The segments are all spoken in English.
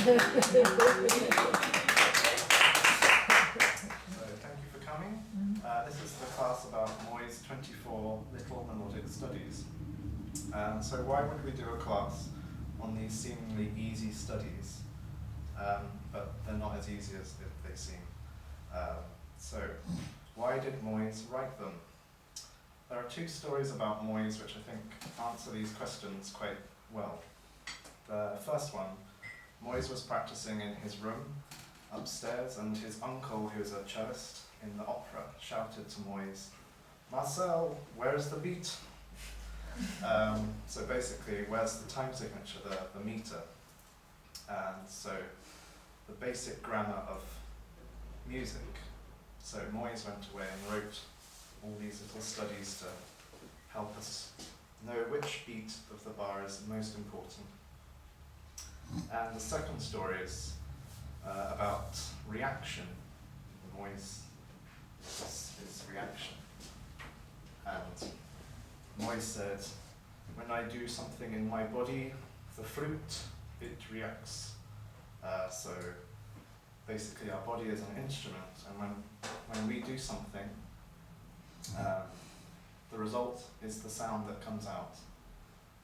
you for coming. This is the class about Moyse 24 Little Melodic Studies. So why would we do a class on these seemingly easy studies, but they're not as easy as they seem? So why did Moyse write them? There are two stories about Moyse which I think answer these questions quite well. The first one, Moyse was practicing in his room upstairs, and his uncle, who was a cellist in the opera, shouted to Moyse, "Marcel, where's the beat?" So basically, where's the time signature, the meter? And so the basic grammar of music. So Moyse went away and wrote all these little studies to help us know which beat of the bar is most important. And the second story is about reaction. Moyse is reaction. And Moyse said, when I do something in my body, the flute, it reacts. So basically our body is an instrument, and when we do something, the result is the sound that comes out.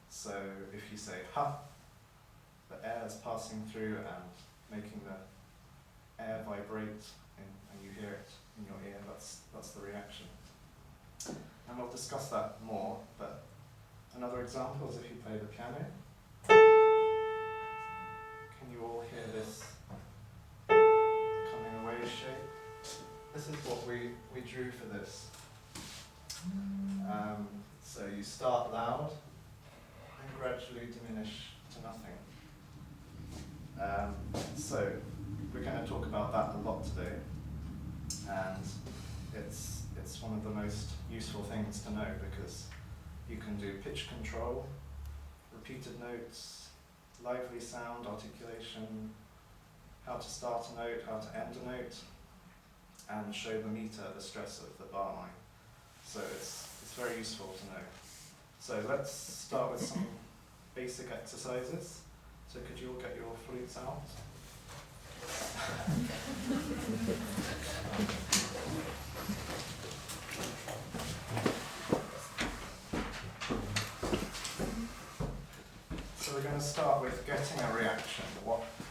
So if you say ha, the air is passing through and making the air vibrate, and you hear it in your ear. That's the reaction. And we'll discuss that more, but another example is if you play the piano. Can you all hear this coming away shape? This is what we drew for this. So you start loud and gradually diminish to nothing. So we're going to talk about that a lot today, and it's one of the most useful things to know, because you can do pitch control, repeated notes, lively sound, articulation, how to start a note, how to end a note, and show the meter, the stress of the bar line. So it's very useful to know. So let's start with some basic exercises. So could you all get your flutes out? So we're going to start with getting a reaction.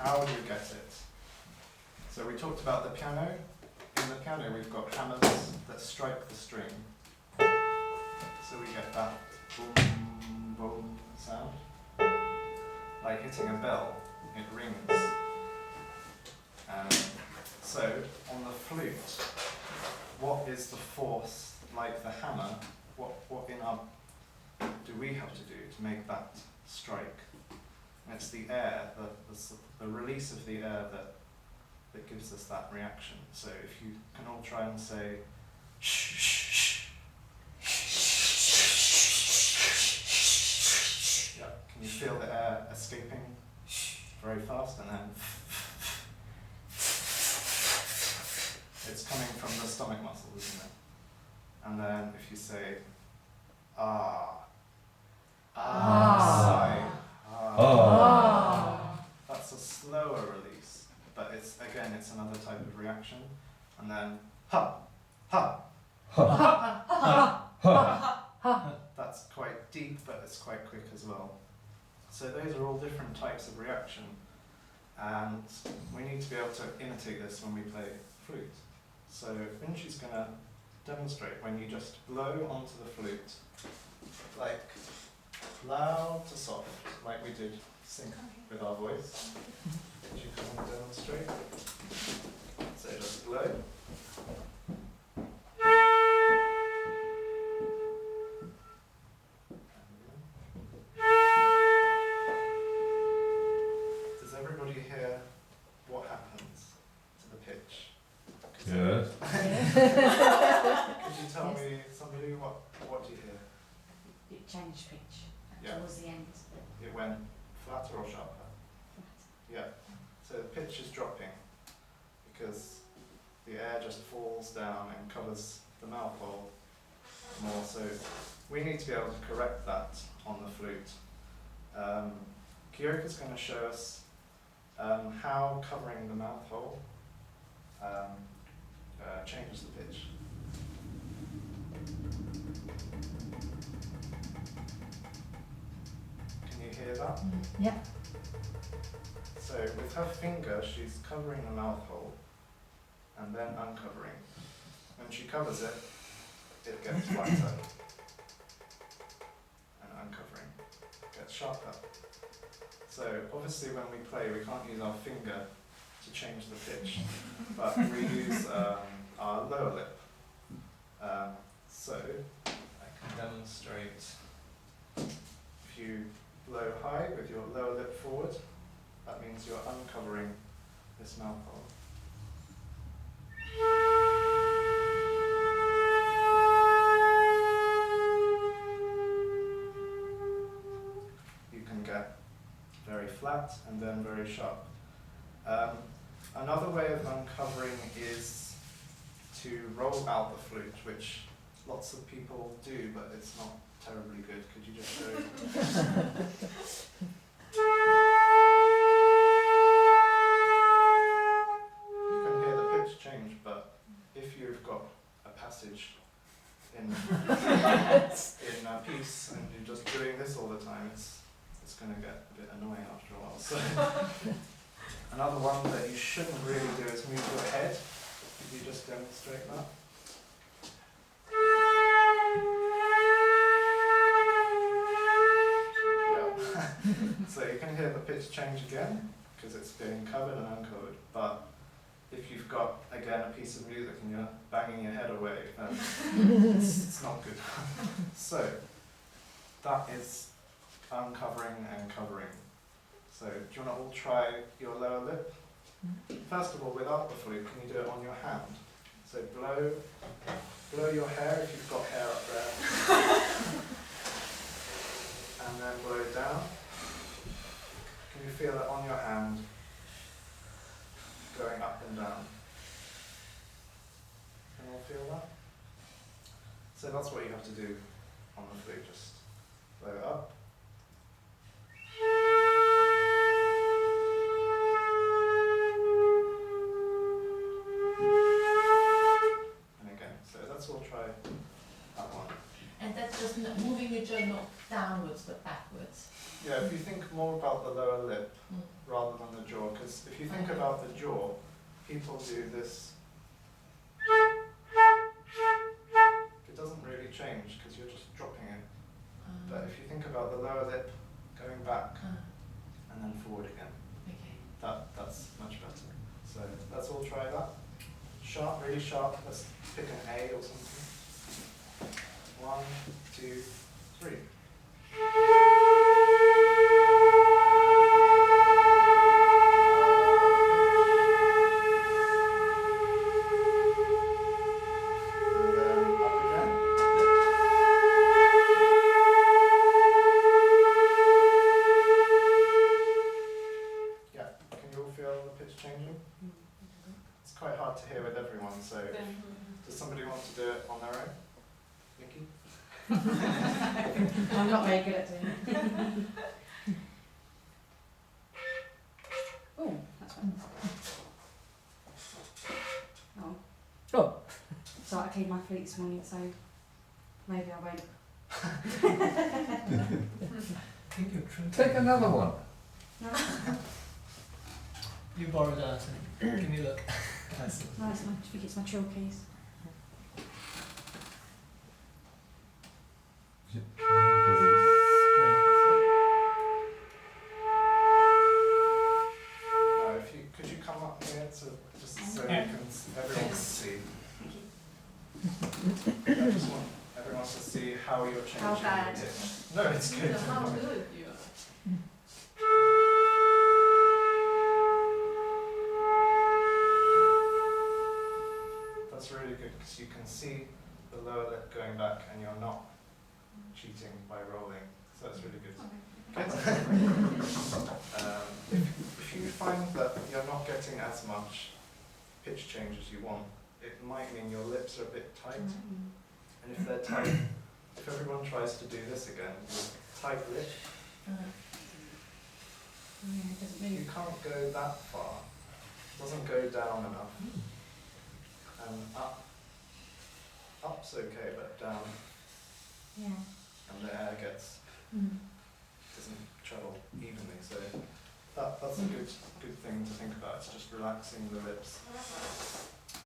How do you get it? So we talked about the piano. In the piano we've got hammers that strike the string. So we get that boom, boom sound. Like hitting a bell, it rings. So on the flute, what is the force like the hammer? What do we have to do to make that strike? And it's the air, the release of the air that gives us that reaction. So if you can all try and say shh, shh, shh. Yeah, can you feel the air escaping very fast, and then it's coming from the stomach muscles, isn't it? And then if you say ah, sigh, that's a slower release, but it's another type of reaction. And then ha, ha, that's quite deep, but it's quite quick as well. So those are all different types of reaction, and we need to be able to imitate this when we play flute. So Unji's going to demonstrate when you just blow onto the flute, like loud to soft, like we did sing with our voice. Unji, come and demonstrate. So just blow. Does everybody hear what happens to the pitch? Yes. Could you tell me, somebody, what do you hear? It changed pitch Yeah. towards the end. It went flatter or sharper? Yeah. So the pitch is dropping because the air just falls down and covers the mouth hole more. So we need to be able to correct that on the flute. Kiyoka is going to show us how covering the mouth hole changes the pitch. Can you hear that? Yeah. So with her finger, she's covering the mouth hole and then uncovering. When she covers it, it gets lighter. And uncovering gets sharper. So obviously when we play, we can't use our finger to change the pitch, but we use our lower lip. So I can demonstrate. If you blow high with your lower lip forward, that means you're uncovering this mouth hole. You can get very flat and then very sharp. Another way of uncovering is to roll out the flute, which lots of people do, but it's not terribly good. Could you just show? You can hear the pitch change, but if you've got a passage in a piece and you're just doing this all the time, it's going to get a bit annoying after a while. So another one that you shouldn't really do is move your head. Could you just demonstrate that? Yeah. So you can hear the pitch change again because it's being covered and uncovered. But if you've got, again, a piece of music and you're banging your head away, then it's not good. So that is uncovering and covering. So do you want to all try your lower lip? First of all, without the flute, can you do it on your hand? So blow your hair if you've got hair up there. And then blow it down. Can you feel it on your hand going up and down? Can you all feel that? So that's what you have to do on the flute, just blow it up. And again, so let's all try that one. And that's just moving your jaw not downwards but backwards. Yeah, if you think more about the lower lip rather than the jaw, because if you think about the jaw, people do this. It doesn't really change because you're just dropping it. But if you think about the lower lip going back and then forward again, that's much better. So let's all try that. Sharp, really sharp. Let's pick an A or something. 1, 2, 3. So, does somebody want to do it on their own? Nikki? I'm not very good at doing it. Oh, that's fine. Oh. So I cleaned my flute this morning, so maybe I won't. Take another one. No, You borrowed that and give me a look. no, it's my, I think it's my chill keys. Could you come up here to just so everyone can see? I just want everyone to see how you're changing How bad? the pitch. No, it's good. How good you are. That's really good because you can see the lower lip going back and you're not cheating by rolling. So that's really good. If you find that you're not getting as much pitch change as you want, it might mean your lips are a bit tight. And if they're tight, if everyone tries to do this again with tight lip, Yeah, it doesn't You move. can't go that far. It doesn't go down enough. And up's okay, but down, Yeah. and the air doesn't travel evenly. So that's a good thing to think about. It's just relaxing the lips.